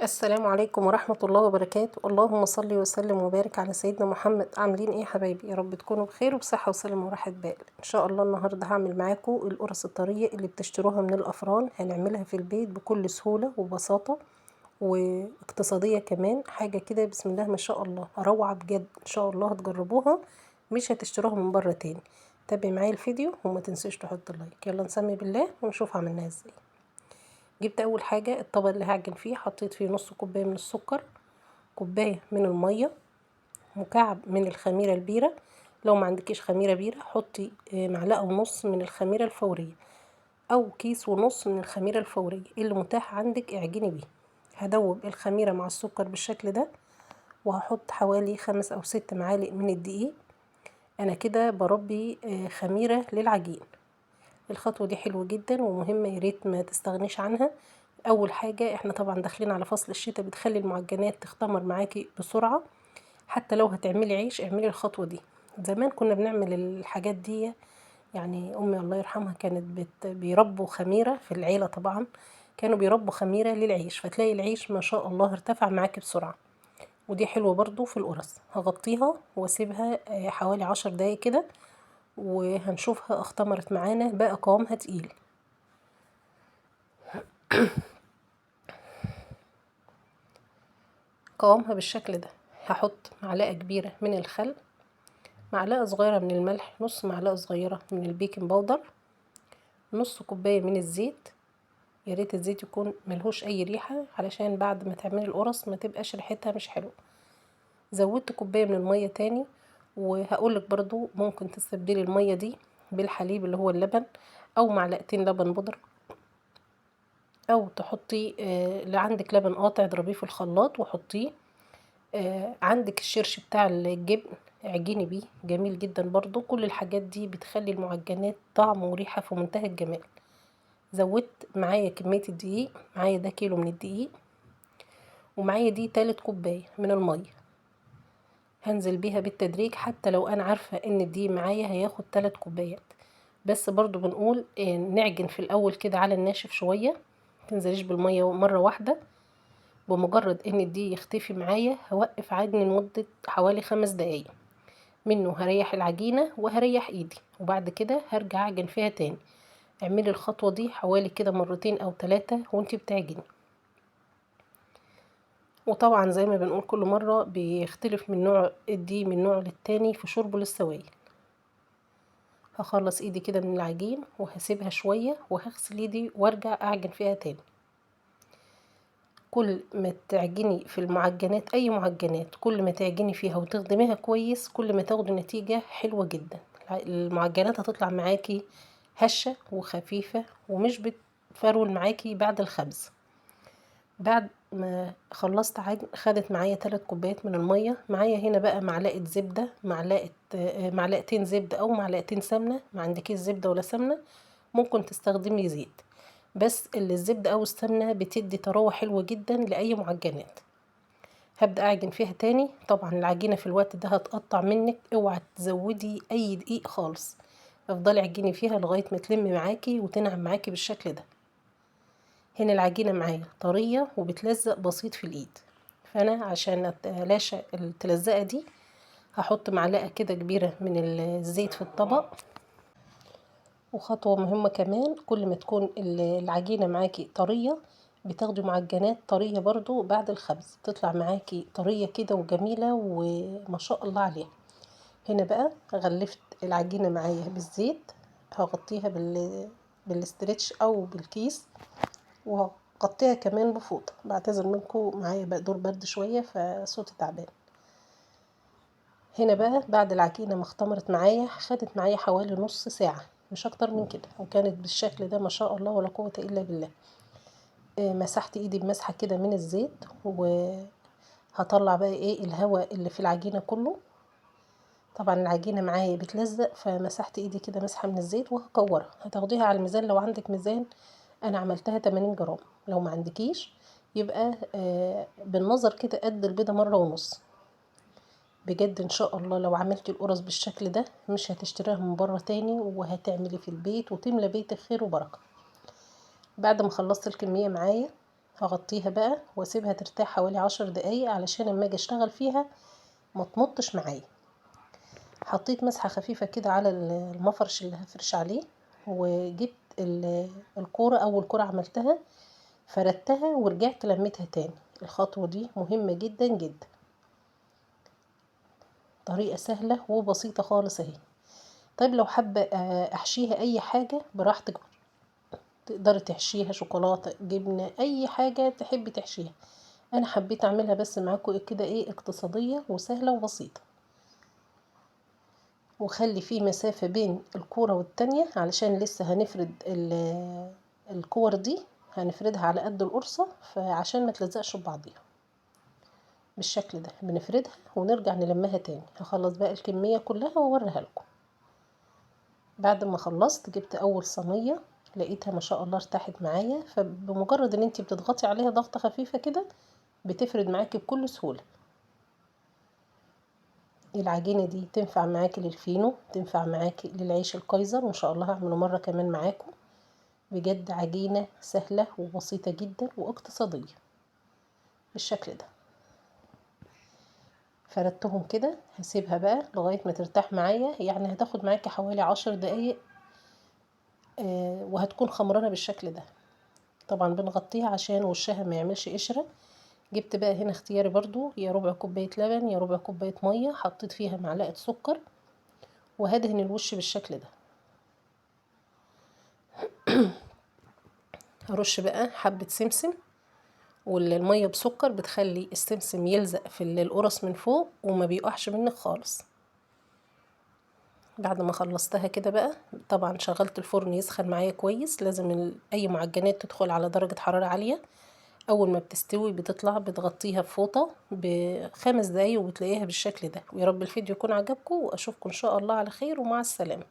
السلام عليكم ورحمة الله وبركاته. اللهم صل وسلم وبارك على سيدنا محمد. عاملين ايه يا حبايبي؟ يا رب تكونوا بخير وبصحة وسلامة وراحة بال. ان شاء الله النهاردة هعمل معاكم القرص الطرية اللي بتشتروها من الافران. هنعملها في البيت بكل سهولة وبساطة واقتصادية كمان. حاجة كده بسم الله ما شاء الله روعة بجد. ان شاء الله هتجربوها مش هتشتروها من بره تاني. تابعي معايا الفيديو وما تنسوش تحطوا لايك. يلا نسمي بالله ونشوف عملناها ازاي. جبت اول حاجه الطبق اللي هعجن فيه، حطيت فيه نص كوبايه من السكر، كوبايه من الميه، مكعب من الخميره البيره. لو ما عندكيش خميره بيره حطي معلقه ونص من الخميره الفوريه او كيس ونص من الخميره الفوريه اللي متاح عندك اعجني بيه. هدوب الخميره مع السكر بالشكل ده، وهحط حوالي 5 أو 6 معالق من الدقيق. انا كده بربي خميره للعجين. الخطوة دي حلوة جدا ومهمة، ياريت ما تستغنيش عنها. اول حاجة احنا طبعا داخلين على فصل الشتاء، بتخلي المعجنات تختمر معاكي بسرعة. حتى لو هتعملي عيش اعملي الخطوة دي. زمان كنا بنعمل الحاجات دي، يعني امي الله يرحمها كانت بيربوا خميرة في العيلة طبعا. كانوا بيربوا خميرة للعيش، فتلاقي العيش ما شاء الله ارتفع معاكي بسرعة. ودي حلوة برضو في القرص. هغطيها واسيبها حوالي 10 دقايق كده، وهنشوفها اختمرت معانا بقى قوامها تقيل. قوامها بالشكل ده. هحط معلقة كبيرة من الخل، معلقة صغيرة من الملح، نص معلقة صغيرة من البيكنج باودر، نص كوباية من الزيت. يا ريت الزيت يكون ملهوش اي ريحة علشان بعد ما تعملي القرص ما تبقاش ريحتها مش حلوة. زودت كوباية من المية تاني. وهقولك برضو ممكن تستبدلي المية دي بالحليب اللي هو اللبن، او معلقتين لبن بودرة، او تحطي اللي عندك لبن قاطع اضربيه في الخلاط وحطيه. عندك الشرش بتاع الجبن اعجني بيه جميل جدا برضو. كل الحاجات دي بتخلي المعجنات طعم وريحة في منتهى الجمال. زودت معايا كمية الدقيق، معايا ده كيلو من الدقيق، ومعايا دي 3 كوباية من المية. هنزل بيها بالتدريج حتى لو انا عارفة ان الدقيق معايا هياخد 3 كوبايات. بس برضو بنقول نعجن في الاول كده على الناشف شوية، متنزليش بالمية مرة واحدة. بمجرد ان الدقيق يختفي معايا هوقف عجن لمدة حوالي 5 دقايق. منه هريح العجينة وهريح ايدي، وبعد كده هرجع اعجن فيها تاني. اعملي الخطوة دي حوالي كده مرتين او 3 وانتي بتعجني. وطبعا زي ما بنقول كل مرة بيختلف من نوع الدقيق من نوع للتاني في شربه للسوائل. هخلص ايدي كده من العجين وهسيبها شوية وهغسل ايدي وارجع اعجن فيها تاني. كل ما تعجني في المعجنات اي معجنات، كل ما تعجني فيها وتخدميها كويس كل ما تاخدي نتيجة حلوة جدا. المعجنات هتطلع معاكي هشة وخفيفة ومش بتفرول معاكي بعد الخبز. بعد ما خلصت عجن خدت معايا 3 كوبايات من المية. معايا هنا بقى معلقة زبدة، معلقتين زبدة او معلقتين سمنة. ما عندكيش زبدة ولا سمنة ممكن تستخدمي زيت، بس اللي الزبدة او السمنة بتدي طراوة حلوة جدا لأي معجنات. هبدأ اعجن فيها تاني. طبعا العجينة في الوقت ده هتقطع منك، اوعى تزودي اي دقيق خالص. افضلي عجيني فيها لغاية ما تلم معاكي وتنعم معاكي بالشكل ده. هنا العجينة معايا طرية وبتلزق بسيط في الايد، فانا عشان اتلاشى التلزقة دي هحط معلقة كده كبيرة من الزيت في الطبق. وخطوة مهمة كمان، كل ما تكون العجينة معاكي طرية بتاخدي معجنات طرية برضو بعد الخبز تطلع معاكي طرية كده وجميلة وما شاء الله عليها. هنا بقى غلفت العجينة معايا بالزيت. هغطيها بالاسترتش او بالكيس، وهغطيها كمان بفوطة. بعتذر منكم معايا بقى دور برد شوية فصوتي تعبان. هنا بقى بعد العجينة ما اختمرت معايا خدت معايا حوالي نص ساعة مش اكتر من كده، وكانت بالشكل ده ما شاء الله ولا قوة الا بالله. مسحت ايدي بمسحة كده من الزيت، وهطلع بقى ايه الهواء اللي في العجينة كله. طبعا العجينة معايا بتلزق فمسحت ايدي كده مسحة من الزيت وهكورها. هتاخديها على الميزان لو عندك ميزان. انا عملتها 80 جرام. لو ما عندكيش يبقى بالنظر كده قد البيضة مرة ونص. بجد ان شاء الله لو عملتي القرص بالشكل ده مش هتشتريها من بره تاني، وهتعملي في البيت وتملى بيتك خير وبركة. بعد ما خلصت الكمية معايا هغطيها بقى واسيبها ترتاح حوالي 10 دقايق علشان اما اجي اشتغل فيها ما تمطش معايا. حطيت مسحة خفيفة كده على المفرش اللي هفرش عليه، وجبت الكورة، اول كورة عملتها فردتها ورجعت لميتها تاني. الخطوة دي مهمة جدا جدا، طريقة سهلة وبسيطة خالص اهي. طيب لو حابة احشيها اي حاجة براحتك، تقدري تحشيها شوكولاتة، جبنة، اي حاجة تحبي تحشيها. انا حبيت اعملها بس معاكم كده ايه، اقتصادية وسهلة وبسيطة. وخلي فيه مسافة بين الكورة والتانية علشان لسه هنفرد الكور دي، هنفردها على قد القرصة فعشان ما تلزقش ببعضيها. بالشكل ده بنفردها ونرجع نلمها تاني. هخلص بقى الكمية كلها واوريها لكم. بعد ما خلصت جبت اول صينية، لقيتها ما شاء الله ارتاحت معايا، فبمجرد ان انتي بتضغطي عليها ضغطة خفيفة كده بتفرد معاكي بكل سهولة. العجينة دي تنفع معاكي للفينو، تنفع معاكي للعيش الكايزر، وان شاء الله هعمله مرة كمان معاكم. بجد عجينة سهلة وبسيطة جدا واقتصادية بالشكل ده. فردتهم كده، هسيبها بقى لغاية ما ترتاح معايا، يعني هتاخد معاكي حوالي 10 دقايق وهتكون خمرانة بالشكل ده. طبعا بنغطيها عشان وشها ما يعملش قشرة. جبت بقى هنا اختياري برضو، يا ربع كوباية لبن يا ربع كوباية مية، حطيت فيها معلقة سكر، وهدهن الوش بالشكل ده. هرش بقى حبة سمسم، والمية بسكر بتخلي السمسم يلزق في القرص من فوق وما بيقعش منك خالص. بعد ما خلصتها كده بقى، طبعا شغلت الفرن يسخن معايا كويس. لازم اي معجنات تدخل على درجة حرارة عالية. اول ما بتستوي بتطلع بتغطيها بفوطة ب5 دقايق وبتلاقيها بالشكل ده. ويا رب الفيديو يكون عجبكم، واشوفكم ان شاء الله على خير ومع السلامة.